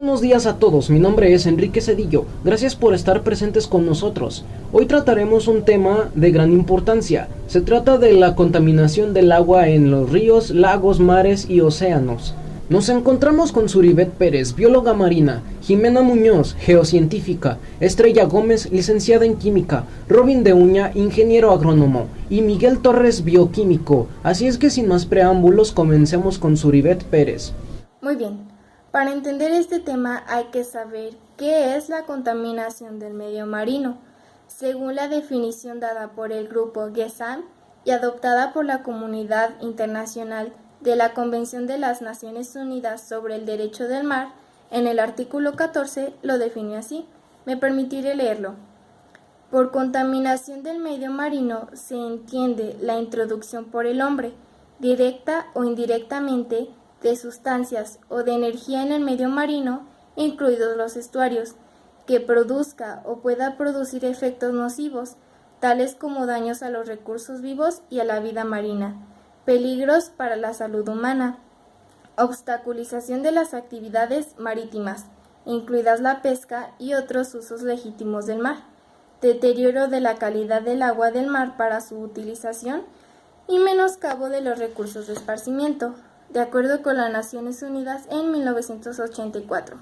Buenos días a todos, mi nombre es Enrique Cedillo, gracias por estar presentes con nosotros. Hoy trataremos un tema de gran importancia, se trata de la contaminación del agua en los ríos, lagos, mares y océanos. Nos encontramos con Suribet Pérez, bióloga marina, Jimena Muñoz, geocientífica, Estrella Gómez, licenciada en química, Robin de Uña, ingeniero agrónomo, y Miguel Torres, bioquímico. Así es que sin más preámbulos, comencemos con Suribet Pérez. Muy bien. Para entender este tema hay que saber qué es la contaminación del medio marino, según la definición dada por el grupo GESAM y adoptada por la comunidad internacional de la Convención de las Naciones Unidas sobre el Derecho del Mar. En el artículo 14 lo define así. Me permitiré leerlo. Por contaminación del medio marino se entiende la introducción por el hombre, directa o indirectamente, de sustancias o de energía en el medio marino, incluidos los estuarios, que produzca o pueda producir efectos nocivos, tales como daños a los recursos vivos y a la vida marina, peligros para la salud humana, obstaculización de las actividades marítimas, incluidas la pesca y otros usos legítimos del mar, deterioro de la calidad del agua del mar para su utilización y menoscabo de los recursos de esparcimiento, de acuerdo con las Naciones Unidas en 1984.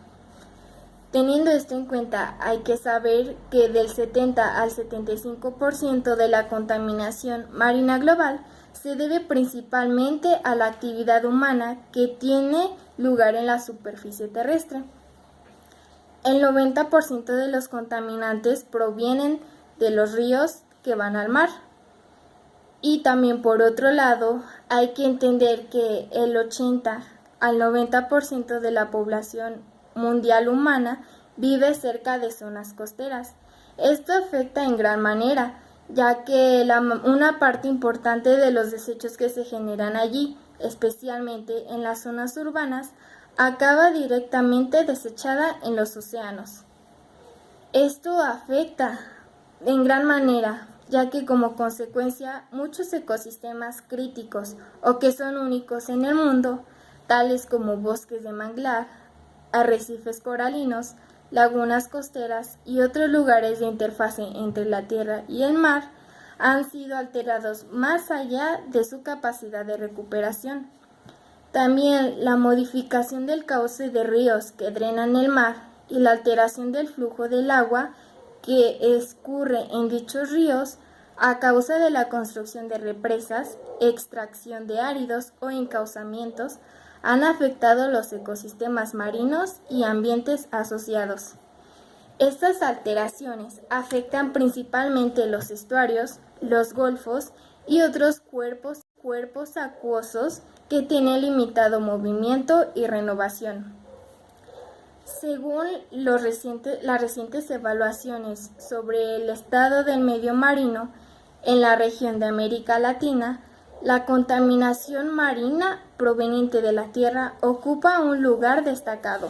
Teniendo esto en cuenta, hay que saber que del 70 al 75% de la contaminación marina global se debe principalmente a la actividad humana que tiene lugar en la superficie terrestre. El 90% de los contaminantes provienen de los ríos que van al mar. Y también por otro lado, hay que entender que el 80 al 90% de la población mundial humana vive cerca de zonas costeras. Esto afecta en gran manera, ya que una parte importante de los desechos que se generan allí, especialmente en las zonas urbanas, acaba directamente desechada en los océanos. Esto afecta en gran manera, ya que como consecuencia muchos ecosistemas críticos o que son únicos en el mundo, tales como bosques de manglar, arrecifes coralinos, lagunas costeras y otros lugares de interfase entre la tierra y el mar, han sido alterados más allá de su capacidad de recuperación. También la modificación del cauce de ríos que drenan el mar y la alteración del flujo del agua que escurre en dichos ríos a causa de la construcción de represas, extracción de áridos o encauzamientos, han afectado los ecosistemas marinos y ambientes asociados. Estas alteraciones afectan principalmente los estuarios, los golfos y otros cuerpos acuosos que tienen limitado movimiento y renovación. Según las recientes evaluaciones sobre el estado del medio marino en la región de América Latina, la contaminación marina proveniente de la tierra ocupa un lugar destacado.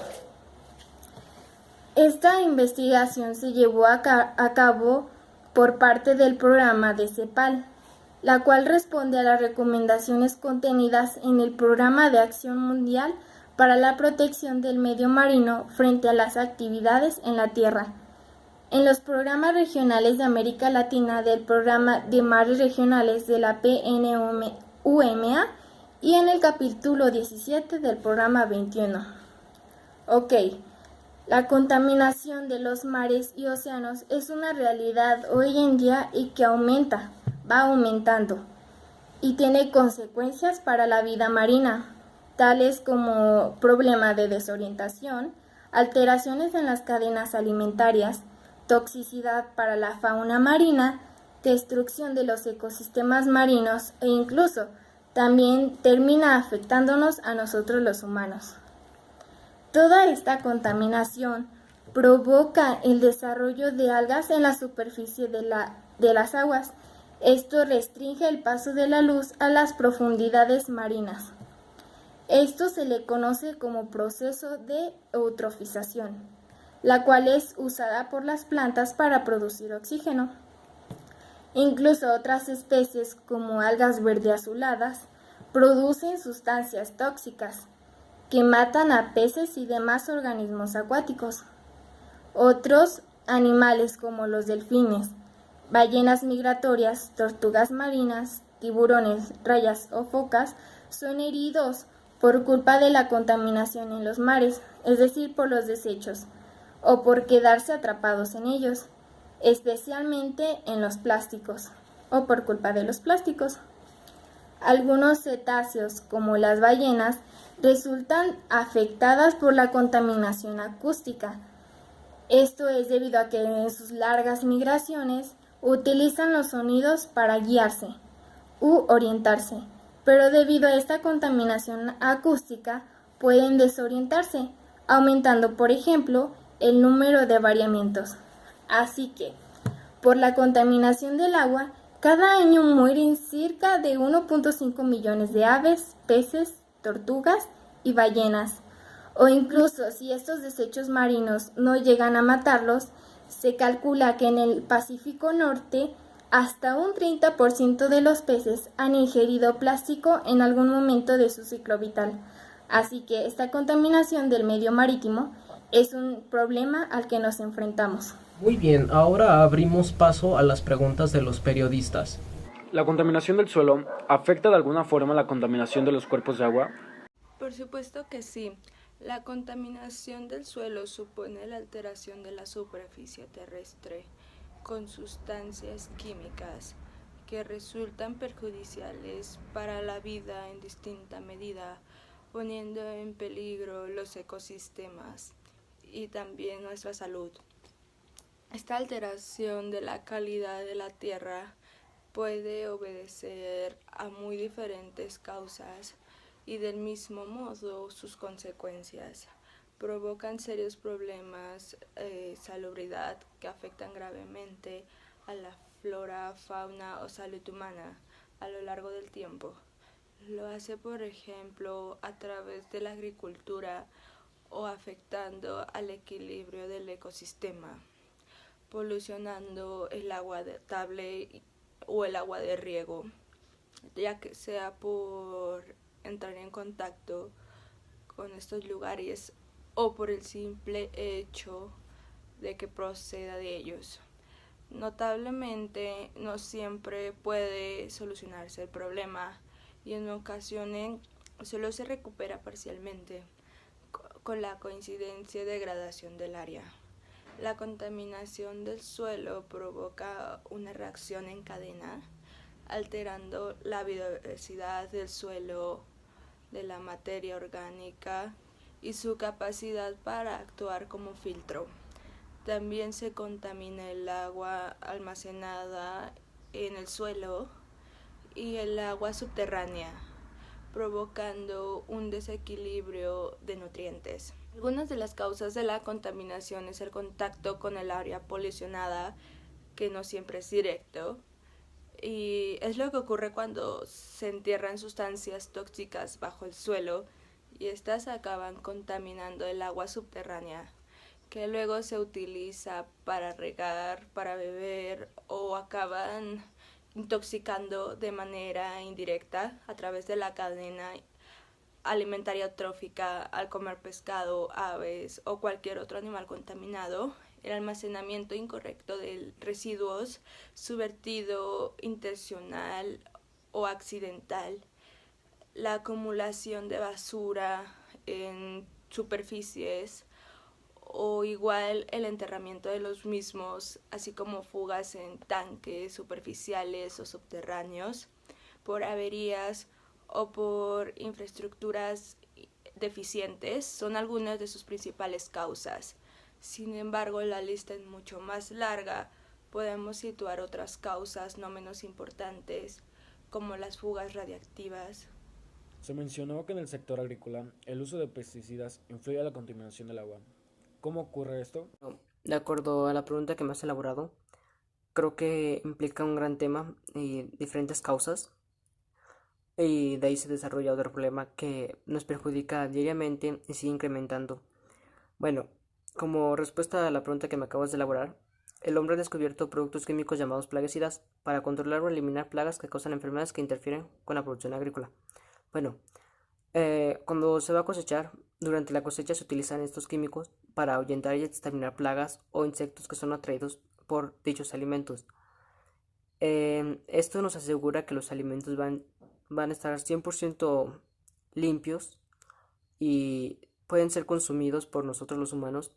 Esta investigación se llevó a cabo por parte del programa de CEPAL, la cual responde a las recomendaciones contenidas en el Programa de Acción Mundial para la protección del medio marino frente a las actividades en la tierra, en los programas regionales de América Latina del Programa de Mares Regionales de la PNUMA y en el capítulo 17 del Programa 21. Ok, la contaminación de los mares y océanos es una realidad hoy en día y que va aumentando, y tiene consecuencias para la vida marina, tales como problemas de desorientación, alteraciones en las cadenas alimentarias, toxicidad para la fauna marina, destrucción de los ecosistemas marinos e incluso también termina afectándonos a nosotros los humanos. Toda esta contaminación provoca el desarrollo de algas en la superficie de las aguas. Esto restringe el paso de la luz a las profundidades marinas. Esto se le conoce como proceso de eutrofización, la cual es usada por las plantas para producir oxígeno. Incluso otras especies, como algas verde azuladas, producen sustancias tóxicas que matan a peces y demás organismos acuáticos. Otros animales como los delfines, ballenas migratorias, tortugas marinas, tiburones, rayas o focas son heridos por culpa de la contaminación en los mares, es decir, por los desechos, o por quedarse atrapados en ellos, especialmente en los plásticos, o por culpa de los plásticos. Algunos cetáceos, como las ballenas, resultan afectadas por la contaminación acústica. Esto es debido a que en sus largas migraciones utilizan los sonidos para guiarse u orientarse, pero debido a esta contaminación acústica pueden desorientarse, aumentando, por ejemplo, el número de variamientos. Así que, por la contaminación del agua, cada año mueren cerca de 1.5 millones de aves, peces, tortugas y ballenas. O incluso si estos desechos marinos no llegan a matarlos, se calcula que en el Pacífico Norte hasta un 30% de los peces han ingerido plástico en algún momento de su ciclo vital. Así que esta contaminación del medio marítimo es un problema al que nos enfrentamos. Muy bien, ahora abrimos paso a las preguntas de los periodistas. ¿La contaminación del suelo afecta de alguna forma la contaminación de los cuerpos de agua? Por supuesto que sí. La contaminación del suelo supone la alteración de la superficie terrestre con sustancias químicas que resultan perjudiciales para la vida en distinta medida, poniendo en peligro los ecosistemas y también nuestra salud. Esta alteración de la calidad de la tierra puede obedecer a muy diferentes causas y del mismo modo sus consecuencias provocan serios problemas de salubridad que afectan gravemente a la flora, fauna o salud humana a lo largo del tiempo. Lo hace, por ejemplo, a través de la agricultura o afectando al equilibrio del ecosistema, polucionando el agua potable o el agua de riego, ya que sea por entrar en contacto con estos lugares o por el simple hecho de que proceda de ellos. Notablemente, no siempre puede solucionarse el problema y en ocasiones solo se recupera parcialmente con la coincidencia de degradación del área. La contaminación del suelo provoca una reacción en cadena, alterando la biodiversidad del suelo, de la materia orgánica y su capacidad para actuar como filtro. También se contamina el agua almacenada en el suelo y el agua subterránea, provocando un desequilibrio de nutrientes. Algunas de las causas de la contaminación es el contacto con el área polucionada, que no siempre es directo, y es lo que ocurre cuando se entierran sustancias tóxicas bajo el suelo y estas acaban contaminando el agua subterránea, que luego se utiliza para regar, para beber o acaban intoxicando de manera indirecta a través de la cadena alimentaria trófica al comer pescado, aves o cualquier otro animal contaminado, el almacenamiento incorrecto de residuos, su vertido intencional o accidental, la acumulación de basura en superficies o igual el enterramiento de los mismos, así como fugas en tanques superficiales o subterráneos, por averías o por infraestructuras deficientes, son algunas de sus principales causas. Sin embargo, la lista es mucho más larga. Podemos situar otras causas no menos importantes, como las fugas radiactivas. Se mencionó que en el sector agrícola el uso de pesticidas influye a la contaminación del agua. ¿Cómo ocurre esto? De acuerdo a la pregunta que me has elaborado, creo que implica un gran tema y diferentes causas, y de ahí se desarrolla otro problema que nos perjudica diariamente y sigue incrementando. Bueno, como respuesta a la pregunta que me acabas de elaborar, el hombre ha descubierto productos químicos llamados plaguicidas para controlar o eliminar plagas que causan enfermedades que interfieren con la producción agrícola. Bueno, Cuando se va a cosechar, durante la cosecha se utilizan estos químicos para ahuyentar y exterminar plagas o insectos que son atraídos por dichos alimentos. Esto nos asegura que los alimentos van a estar 100% limpios y pueden ser consumidos por nosotros los humanos,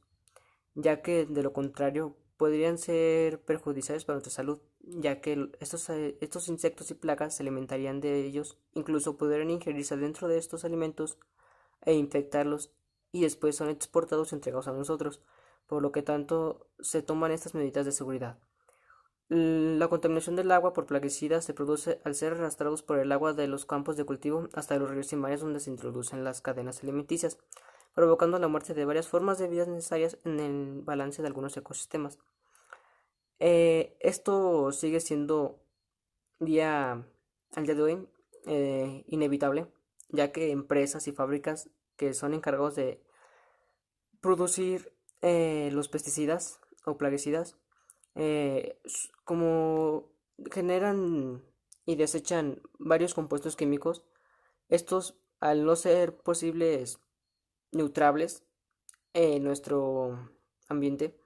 ya que de lo contrario podrían ser perjudiciales para nuestra salud, ya que estos insectos y plagas se alimentarían de ellos, incluso podrían ingerirse dentro de estos alimentos e infectarlos y después son exportados y entregados a nosotros, por lo que tanto se toman estas medidas de seguridad. La contaminación del agua por plaguicidas se produce al ser arrastrados por el agua de los campos de cultivo hasta los ríos y mares donde se introducen las cadenas alimenticias, provocando la muerte de varias formas de vida necesarias en el balance de algunos ecosistemas. Esto sigue siendo al día de hoy inevitable, ya que empresas y fábricas que son encargados de producir los pesticidas o plaguicidas, como generan y desechan varios compuestos químicos, estos al no ser posibles neutrables en nuestro ambiente,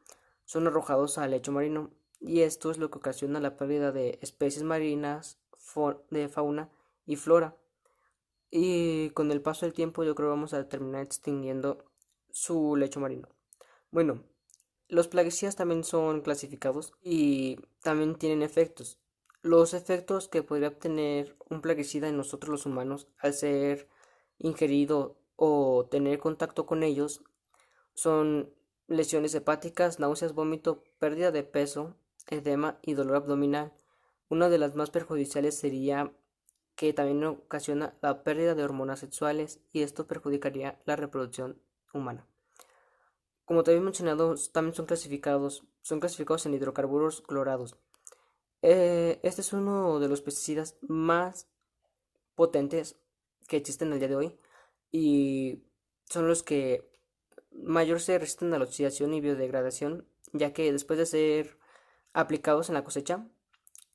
son arrojados al lecho marino y esto es lo que ocasiona la pérdida de especies marinas, de fauna y flora. Y con el paso del tiempo yo creo que vamos a terminar extinguiendo su lecho marino. Bueno, los plaguicidas también son clasificados y también tienen efectos. Los efectos que podría obtener un plaguicida en nosotros los humanos al ser ingerido o tener contacto con ellos son lesiones hepáticas, náuseas, vómito, pérdida de peso, edema y dolor abdominal. Una de las más perjudiciales sería que también ocasiona la pérdida de hormonas sexuales y esto perjudicaría la reproducción humana. Como te había mencionado, también son clasificados en hidrocarburos clorados. Este es uno de los pesticidas más potentes que existen al día de hoy y son los que mayor se resisten a la oxidación y biodegradación, ya que después de ser aplicados en la cosecha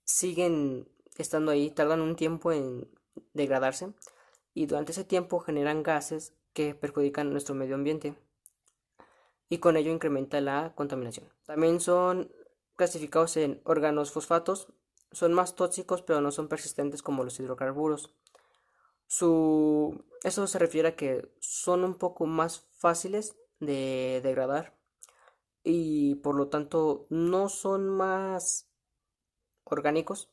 siguen estando ahí, tardan un tiempo en degradarse y durante ese tiempo generan gases que perjudican nuestro medio ambiente y con ello incrementa la contaminación. También son clasificados en organofosfatos, son más tóxicos pero no son persistentes como los hidrocarburos. Eso se refiere a que son un poco más fáciles de degradar y por lo tanto no son más orgánicos,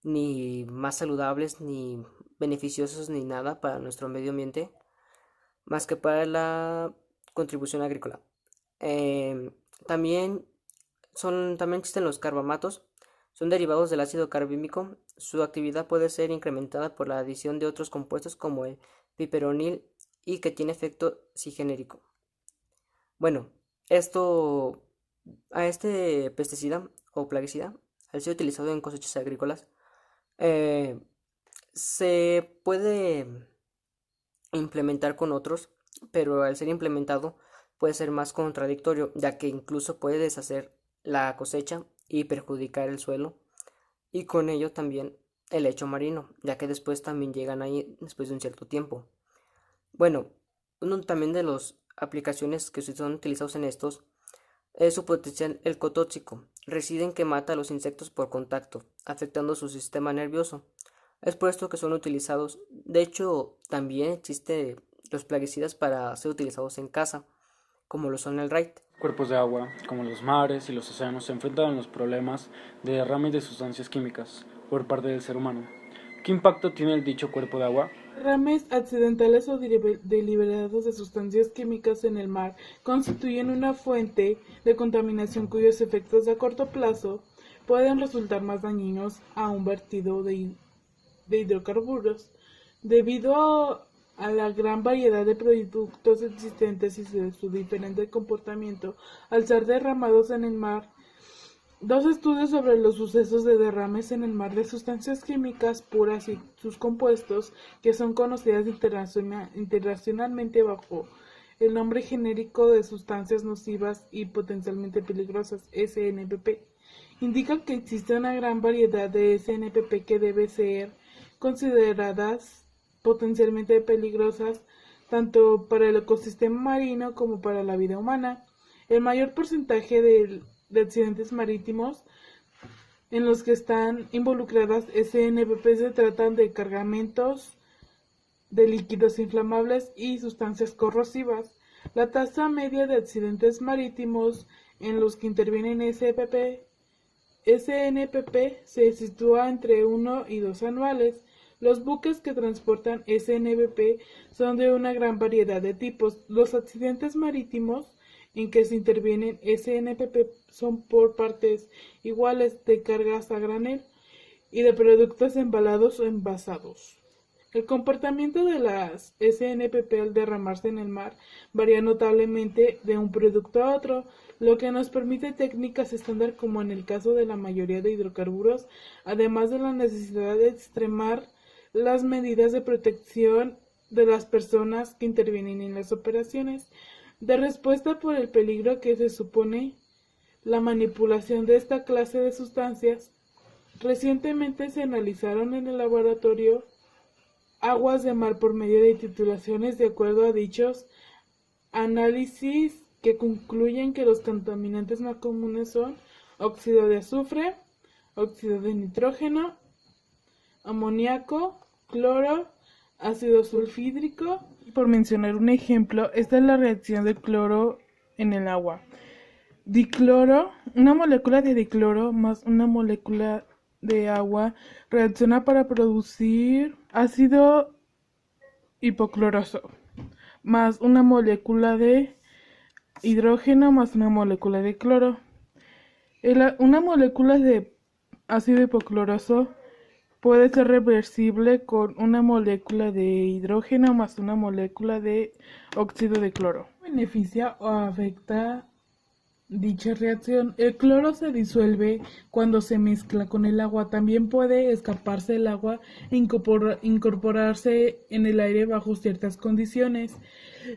ni más saludables, ni beneficiosos, ni nada para nuestro medio ambiente, más que para la contribución agrícola. También existen los carbamatos, son derivados del ácido carbímico. Su actividad puede ser incrementada por la adición de otros compuestos como el piperonil y que tiene efecto sigenérico. Bueno, a este pesticida o plaguicida, al ser utilizado en cosechas agrícolas, se puede implementar con otros, pero al ser implementado puede ser más contradictorio, ya que incluso puede deshacer la cosecha y perjudicar el suelo y con ello también el lecho marino, ya que después también llegan ahí después de un cierto tiempo. Bueno, uno también de las aplicaciones que son utilizados en estos es su potencial ecotóxico. Reside en que mata a los insectos por contacto, afectando su sistema nervioso. Es por esto que son utilizados. De hecho, también existen los plaguicidas para ser utilizados en casa, como lo son el RAID. Cuerpos de agua, como los mares y los océanos, se enfrentan a los problemas de derrames de sustancias químicas por parte del ser humano. ¿Qué impacto tiene el dicho cuerpo de agua? Derrames accidentales o deliberados de sustancias químicas en el mar constituyen una fuente de contaminación cuyos efectos a corto plazo pueden resultar más dañinos a un vertido de hidrocarburos. Debido a la gran variedad de productos existentes y su diferente comportamiento al ser derramados en el mar, dos estudios sobre los sucesos de derrames en el mar de sustancias químicas puras y sus compuestos, que son conocidas internacionalmente bajo el nombre genérico de sustancias nocivas y potencialmente peligrosas, SNPP, indican que existe una gran variedad de SNPP que debe ser consideradas potencialmente peligrosas tanto para el ecosistema marino como para la vida humana. El mayor porcentaje de accidentes marítimos en los que están involucradas SNPP se tratan de cargamentos de líquidos inflamables y sustancias corrosivas. La tasa media de accidentes marítimos en los que intervienen SNPP se sitúa entre 1 y 2 anuales. Los buques que transportan SNPP son de una gran variedad de tipos. Los accidentes marítimos en que se intervienen SNPP son por partes iguales de cargas a granel y de productos embalados o envasados. El comportamiento de las SNPP al derramarse en el mar varía notablemente de un producto a otro, lo que nos permite técnicas estándar como en el caso de la mayoría de hidrocarburos, además de la necesidad de extremar las medidas de protección de las personas que intervienen en las operaciones, de respuesta por el peligro que se supone la manipulación de esta clase de sustancias. Recientemente se analizaron en el laboratorio aguas de mar por medio de titulaciones de acuerdo a dichos análisis que concluyen que los contaminantes más comunes son óxido de azufre, óxido de nitrógeno, amoníaco, cloro, ácido sulfídrico. Por mencionar un ejemplo, esta es la reacción de cloro en el agua. Dicloro, una molécula de dicloro más una molécula de agua reacciona para producir ácido hipocloroso, más una molécula de hidrógeno más una molécula de cloro. Una molécula de ácido hipocloroso puede ser reversible con una molécula de hidrógeno más una molécula de óxido de cloro. ¿Beneficia o afecta dicha reacción? El cloro se disuelve cuando se mezcla con el agua. También puede escaparse el agua e incorporarse en el aire bajo ciertas condiciones.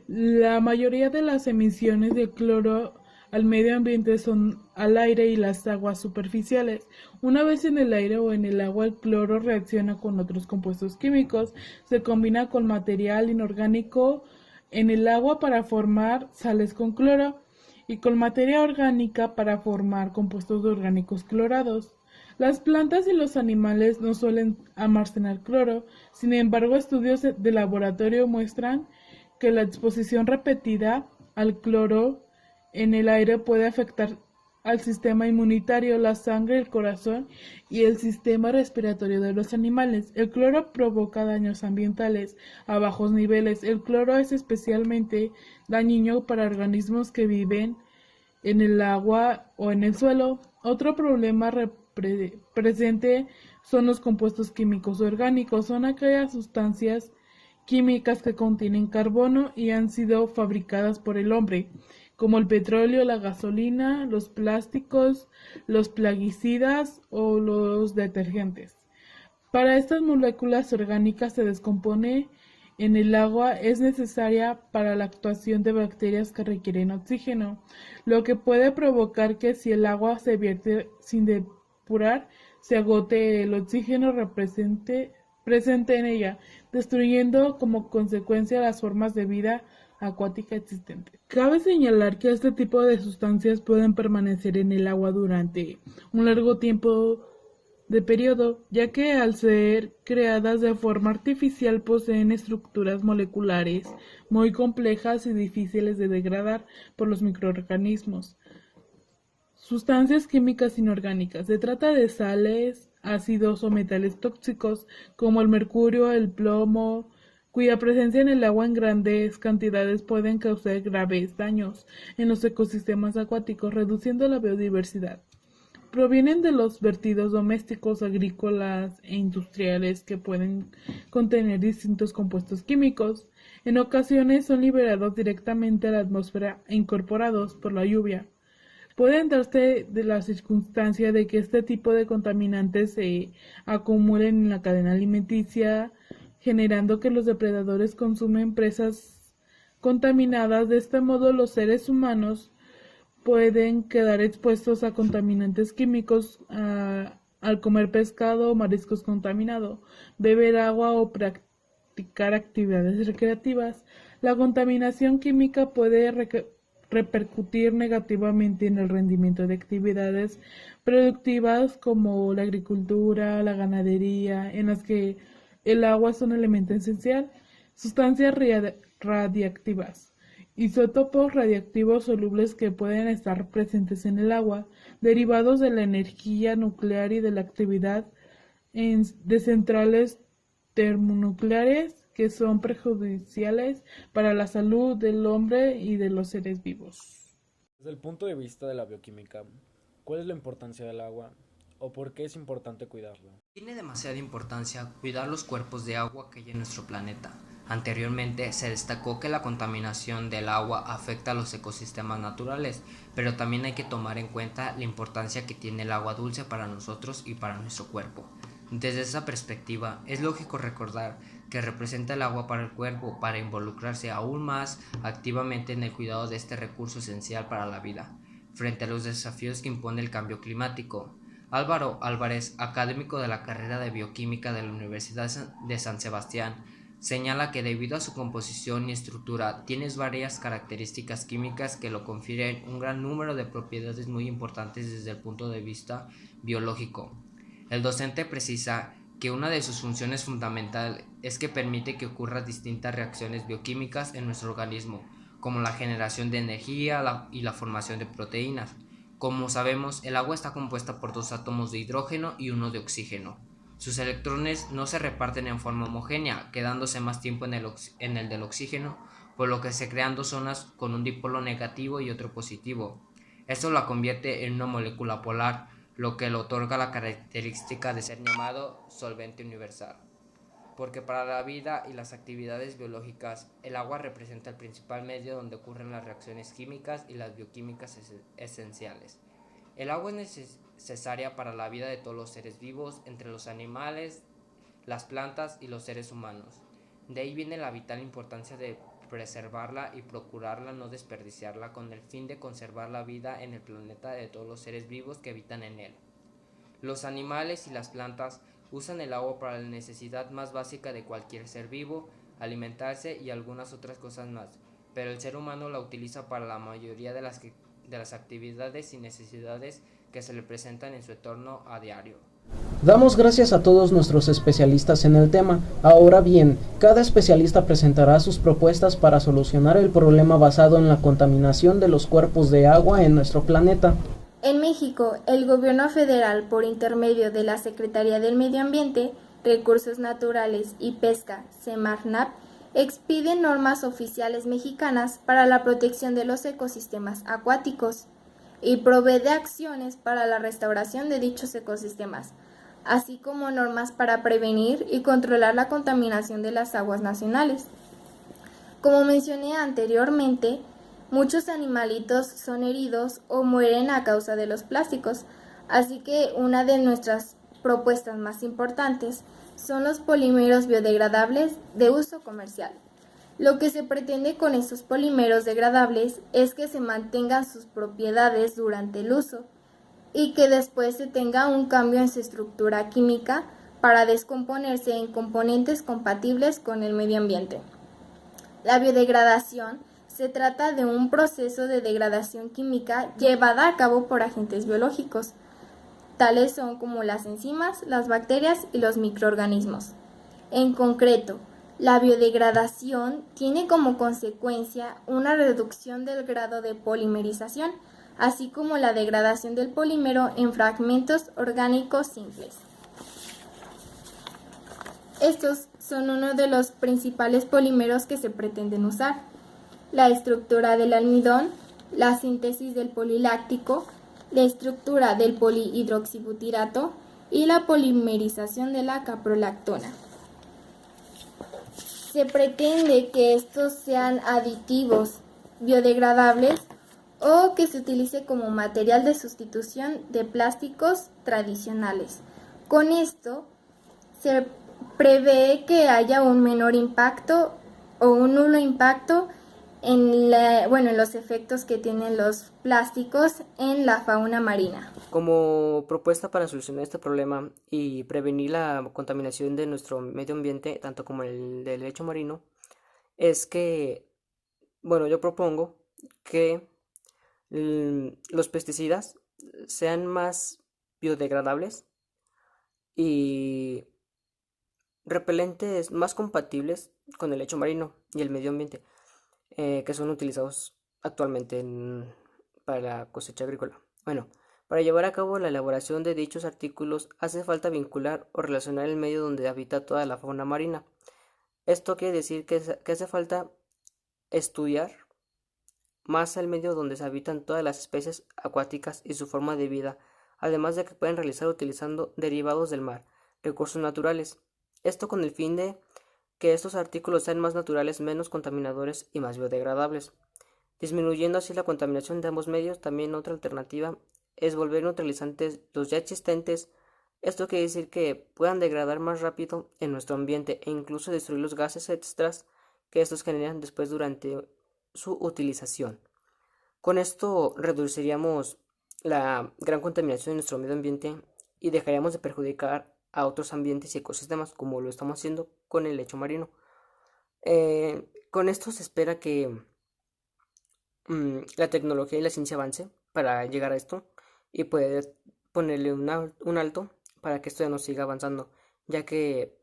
La mayoría de las emisiones de cloro al medio ambiente son al aire y las aguas superficiales. Una vez en el aire o en el agua, el cloro reacciona con otros compuestos químicos, se combina con material inorgánico en el agua para formar sales con cloro y con materia orgánica para formar compuestos orgánicos clorados. Las plantas y los animales no suelen almacenar cloro, sin embargo, estudios de laboratorio muestran que la exposición repetida al cloro en el aire puede afectar al sistema inmunitario, la sangre, el corazón y el sistema respiratorio de los animales. El cloro provoca daños ambientales a bajos niveles. El cloro es especialmente dañino para organismos que viven en el agua o en el suelo. Otro problema presente son los compuestos químicos orgánicos. Son aquellas sustancias químicas que contienen carbono y han sido fabricadas por el hombre, como el petróleo, la gasolina, los plásticos, los plaguicidas o los detergentes. Para estas moléculas orgánicas se descompone en el agua es necesaria para la actuación de bacterias que requieren oxígeno, lo que puede provocar que si el agua se vierte sin depurar, se agote el oxígeno presente en ella, destruyendo como consecuencia las formas de vida acuática existente. Cabe señalar que este tipo de sustancias pueden permanecer en el agua durante un largo tiempo de periodo, ya que al ser creadas de forma artificial poseen estructuras moleculares muy complejas y difíciles de degradar por los microorganismos. Sustancias químicas inorgánicas. Se trata de sales, ácidos o metales tóxicos como el mercurio, el plomo, cuya presencia en el agua en grandes cantidades pueden causar graves daños en los ecosistemas acuáticos, reduciendo la biodiversidad. Provienen de los vertidos domésticos, agrícolas e industriales que pueden contener distintos compuestos químicos. En ocasiones son liberados directamente a la atmósfera e incorporados por la lluvia. Pueden darse de la circunstancia de que este tipo de contaminantes se acumulen en la cadena alimenticia, generando que los depredadores consumen presas contaminadas. De este modo, los seres humanos pueden quedar expuestos a contaminantes químicos al comer pescado o mariscos contaminados, beber agua o practicar actividades recreativas. La contaminación química puede repercutir negativamente en el rendimiento de actividades productivas como la agricultura, la ganadería, en las que el agua es un elemento esencial. Sustancias radiactivas. Isótopos radiactivos solubles que pueden estar presentes en el agua, derivados de la energía nuclear y de la actividad de centrales termonucleares que son perjudiciales para la salud del hombre y de los seres vivos. Desde el punto de vista de la bioquímica, ¿cuál es la importancia del agua o por qué es importante cuidarla? Tiene demasiada importancia cuidar los cuerpos de agua que hay en nuestro planeta. Anteriormente se destacó que la contaminación del agua afecta a los ecosistemas naturales, pero también hay que tomar en cuenta la importancia que tiene el agua dulce para nosotros y para nuestro cuerpo. Desde esa perspectiva, es lógico recordar que representa el agua para el cuerpo para involucrarse aún más activamente en el cuidado de este recurso esencial para la vida, frente a los desafíos que impone el cambio climático. Álvaro Álvarez, académico de la carrera de Bioquímica de la Universidad de San Sebastián, señala que debido a su composición y estructura tiene varias características químicas que lo confieren un gran número de propiedades muy importantes desde el punto de vista biológico. El docente precisa que una de sus funciones fundamentales es que permite que ocurran distintas reacciones bioquímicas en nuestro organismo, como la generación de energía y la formación de proteínas. Como sabemos, el agua está compuesta por 2 átomos de hidrógeno y 1 de oxígeno. Sus electrones no se reparten en forma homogénea, quedándose más tiempo en el del oxígeno, por lo que se crean 2 zonas con un dipolo negativo y otro positivo. Esto la convierte en una molécula polar, lo que le otorga la característica de ser llamado solvente universal. Porque para la vida y las actividades biológicas, el agua representa el principal medio donde ocurren las reacciones químicas y las bioquímicas esenciales. El agua es necesaria para la vida de todos los seres vivos, entre los animales, las plantas y los seres humanos. De ahí viene la vital importancia de preservarla y procurarla no desperdiciarla con el fin de conservar la vida en el planeta de todos los seres vivos que habitan en él. Los animales y las plantas usan el agua para la necesidad más básica de cualquier ser vivo, alimentarse y algunas otras cosas más, pero el ser humano la utiliza para la mayoría de las actividades y necesidades que se le presentan en su entorno a diario. Damos gracias a todos nuestros especialistas en el tema. Ahora bien, cada especialista presentará sus propuestas para solucionar el problema basado en la contaminación de los cuerpos de agua en nuestro planeta. En México, el gobierno federal, por intermedio de la Secretaría del Medio Ambiente, Recursos Naturales y Pesca, Semarnat, expide normas oficiales mexicanas para la protección de los ecosistemas acuáticos y provee de acciones para la restauración de dichos ecosistemas, así como normas para prevenir y controlar la contaminación de las aguas nacionales. Como mencioné anteriormente, muchos animalitos son heridos o mueren a causa de los plásticos, así que una de nuestras propuestas más importantes son los polímeros biodegradables de uso comercial. Lo que se pretende con estos polímeros degradables es que se mantengan sus propiedades durante el uso y que después se tenga un cambio en su estructura química para descomponerse en componentes compatibles con el medio ambiente. La biodegradación se trata de un proceso de degradación química llevada a cabo por agentes biológicos, tales son como las enzimas, las bacterias y los microorganismos. En concreto, la biodegradación tiene como consecuencia una reducción del grado de polimerización, así como la degradación del polímero en fragmentos orgánicos simples. Estos son uno de los principales polímeros que se pretenden usar: la estructura del almidón, la síntesis del poliláctico, la estructura del polihidroxibutirato y la polimerización de la caprolactona. Se pretende que estos sean aditivos biodegradables o que se utilice como material de sustitución de plásticos tradicionales. Con esto se prevé que haya un menor impacto o un nulo impacto en los efectos que tienen los plásticos en la fauna marina. Como propuesta para solucionar este problema y prevenir la contaminación de nuestro medio ambiente, tanto como el del lecho marino, es que, bueno, yo propongo que los pesticidas sean más biodegradables y repelentes más compatibles con el lecho marino y el medio ambiente, que son utilizados actualmente para la cosecha agrícola. Bueno, para llevar a cabo la elaboración de dichos artículos hace falta vincular o relacionar el medio donde habita toda la fauna marina. Esto quiere decir que hace falta estudiar más el medio donde se habitan todas las especies acuáticas y su forma de vida, además de que pueden realizar utilizando derivados del mar, recursos naturales. Esto con el fin de que estos artículos sean más naturales, menos contaminadores y más biodegradables, disminuyendo así la contaminación de ambos medios. También otra alternativa es volver neutralizantes los ya existentes. Esto quiere decir que puedan degradar más rápido en nuestro ambiente e incluso destruir los gases extras que estos generan después durante su utilización. Con esto reduciríamos la gran contaminación de nuestro medio ambiente y dejaríamos de perjudicar a otros ambientes y ecosistemas como lo estamos haciendo con el lecho marino. Con esto se espera que la tecnología y la ciencia avance para llegar a esto y poder ponerle un alto para que esto ya no siga avanzando, ya que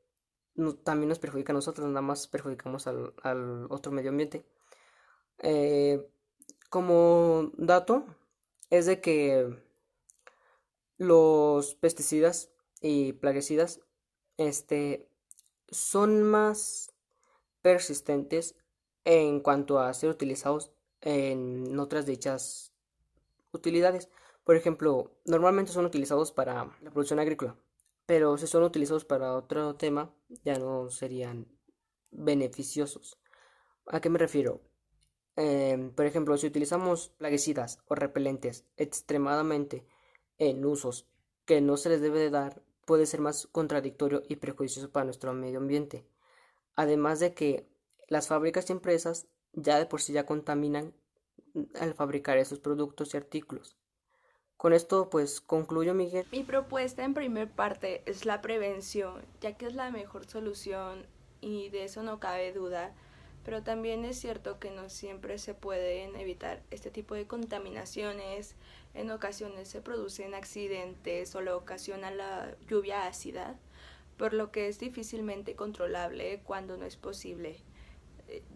también nos perjudica a nosotros, nada más perjudicamos al otro medio ambiente. Como dato es de que los pesticidas y plaguicidas son más persistentes en cuanto a ser utilizados en otras dichas utilidades. Por ejemplo, normalmente son utilizados para la producción agrícola, pero si son utilizados para otro tema ya no serían beneficiosos. ¿A qué me refiero? Por ejemplo, si utilizamos plaguicidas o repelentes extremadamente en usos que no se les debe de dar, puede ser más contradictorio y perjudicioso para nuestro medio ambiente. Además de que las fábricas y empresas ya de por sí ya contaminan al fabricar esos productos y artículos. Con esto pues concluyo, Miguel. Mi propuesta en primer parte es la prevención, ya que es la mejor solución y de eso no cabe duda, pero también es cierto que no siempre se pueden evitar este tipo de contaminaciones. En ocasiones se producen accidentes o lo ocasiona la lluvia ácida, por lo que es difícilmente controlable cuando no es posible.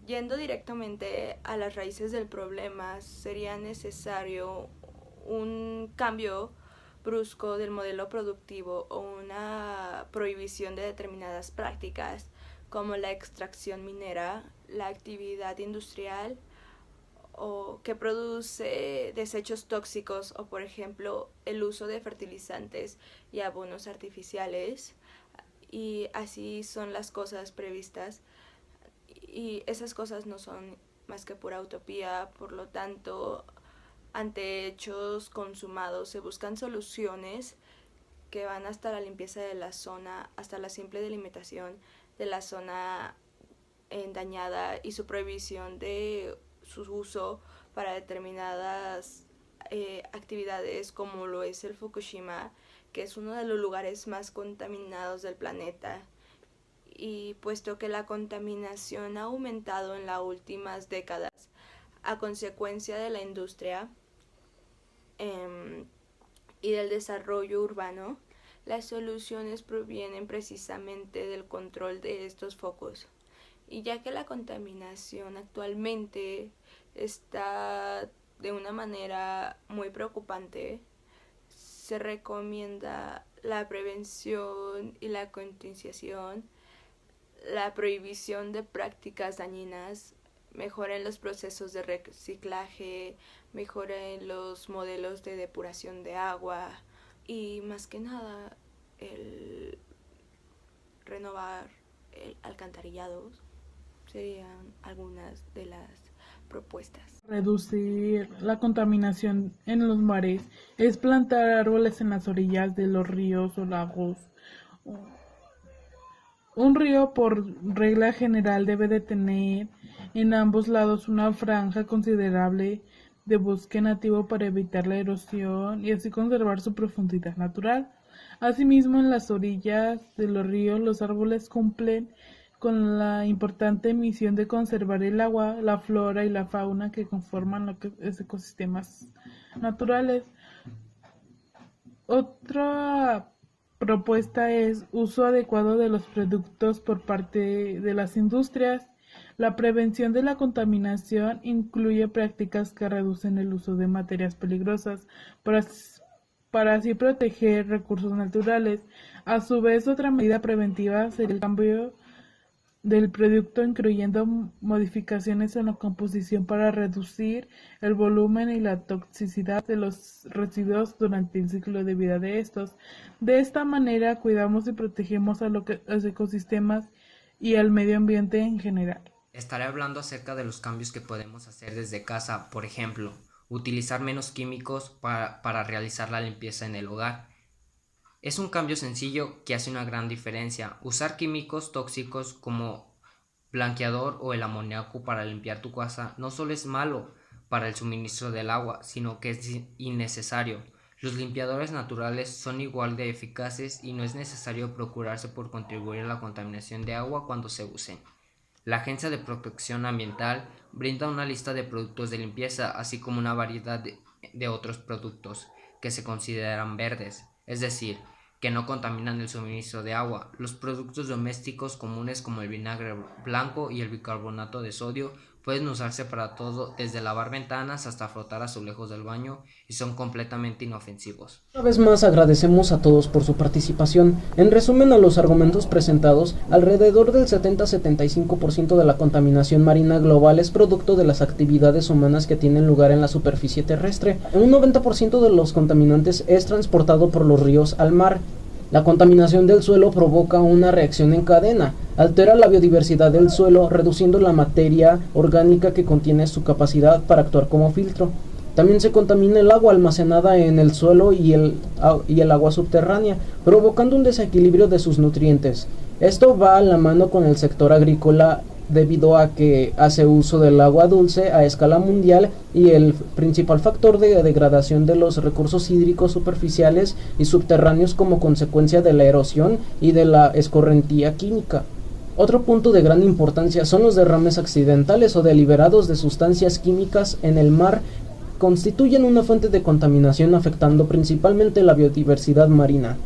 Yendo directamente a las raíces del problema, sería necesario un cambio brusco del modelo productivo o una prohibición de determinadas prácticas como la extracción minera, la actividad industrial o que produce desechos tóxicos o por ejemplo el uso de fertilizantes y abonos artificiales, y así son las cosas previstas y esas cosas no son más que pura utopía. Por lo tanto, ante hechos consumados se buscan soluciones que van hasta la limpieza de la zona, hasta la simple delimitación de la zona dañada y su prohibición de su uso para determinadas actividades, como lo es el Fukushima, que es uno de los lugares más contaminados del planeta. Y puesto que la contaminación ha aumentado en las últimas décadas a consecuencia de la industria y del desarrollo urbano, las soluciones provienen precisamente del control de estos focos. Y ya que la contaminación actualmente está de una manera muy preocupante, se recomienda la prevención y la concienciación, la prohibición de prácticas dañinas, mejora en los procesos de reciclaje, mejora en los modelos de depuración de agua y más que nada el renovar el alcantarillado serían algunas de las propuestas. Reducir la contaminación en los mares es plantar árboles en las orillas de los ríos o lagos Un río, por regla general, debe de tener en ambos lados una franja considerable de bosque nativo para evitar la erosión y así conservar su profundidad natural. Asimismo, en las orillas de los ríos, los árboles cumplen con la importante misión de conservar el agua, la flora y la fauna que conforman los ecosistemas naturales. Otra propuesta es uso adecuado de los productos por parte de las industrias. La prevención de la contaminación incluye prácticas que reducen el uso de materias peligrosas para así proteger recursos naturales. A su vez, otra medida preventiva sería el cambio del producto, incluyendo modificaciones en la composición para reducir el volumen y la toxicidad de los residuos durante el ciclo de vida de estos. De esta manera cuidamos y protegemos a los ecosistemas y al medio ambiente en general. Estaré hablando acerca de los cambios que podemos hacer desde casa, por ejemplo, utilizar menos químicos para realizar la limpieza en el hogar. Es un cambio sencillo que hace una gran diferencia. Usar químicos tóxicos como blanqueador o el amoníaco para limpiar tu casa no solo es malo para el suministro del agua, sino que es innecesario. Los limpiadores naturales son igual de eficaces y no es necesario preocuparse por contribuir a la contaminación de agua cuando se usen. La Agencia de Protección Ambiental brinda una lista de productos de limpieza, así como una variedad de otros productos que se consideran verdes, es decir, que no contaminan el suministro de agua. Los productos domésticos comunes como el vinagre blanco y el bicarbonato de sodio pueden usarse para todo, desde lavar ventanas hasta frotar azulejos del baño, y son completamente inofensivos. Una vez más agradecemos a todos por su participación. En resumen a los argumentos presentados, alrededor del 70-75% de la contaminación marina global es producto de las actividades humanas que tienen lugar en la superficie terrestre. Un 90% de los contaminantes es transportado por los ríos al mar. La contaminación del suelo provoca una reacción en cadena, altera la biodiversidad del suelo, reduciendo la materia orgánica que contiene su capacidad para actuar como filtro. También se contamina el agua almacenada en el suelo y el agua subterránea, provocando un desequilibrio de sus nutrientes. Esto va a la mano con el sector agrícola, debido a que hace uso del agua dulce a escala mundial y el principal factor de degradación de los recursos hídricos superficiales y subterráneos como consecuencia de la erosión y de la escorrentía química. Otro punto de gran importancia son los derrames accidentales o deliberados de sustancias químicas en el mar. Constituyen una fuente de contaminación afectando principalmente la biodiversidad marina.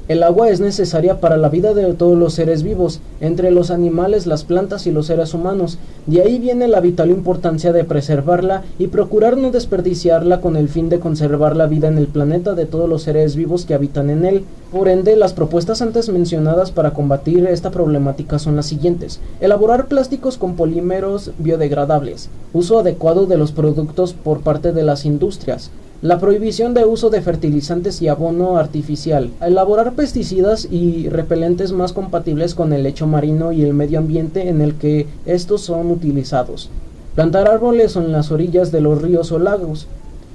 El agua es necesaria para la vida de todos los seres vivos, entre los animales, las plantas y los seres humanos. De ahí viene la vital importancia de preservarla y procurar no desperdiciarla con el fin de conservar la vida en el planeta de todos los seres vivos que habitan en él. Por ende, las propuestas antes mencionadas para combatir esta problemática son las siguientes: elaborar plásticos con polímeros biodegradables, uso adecuado de los productos por parte de las industrias, la prohibición de uso de fertilizantes y abono artificial, elaborar pesticidas y repelentes más compatibles con el lecho marino y el medio ambiente en el que estos son utilizados, plantar árboles en las orillas de los ríos o lagos,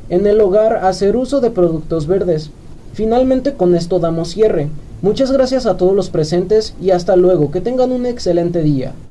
en el hogar hacer uso de productos verdes. Finalmente, con esto damos cierre. Muchas gracias a todos los presentes y hasta luego, que tengan un excelente día.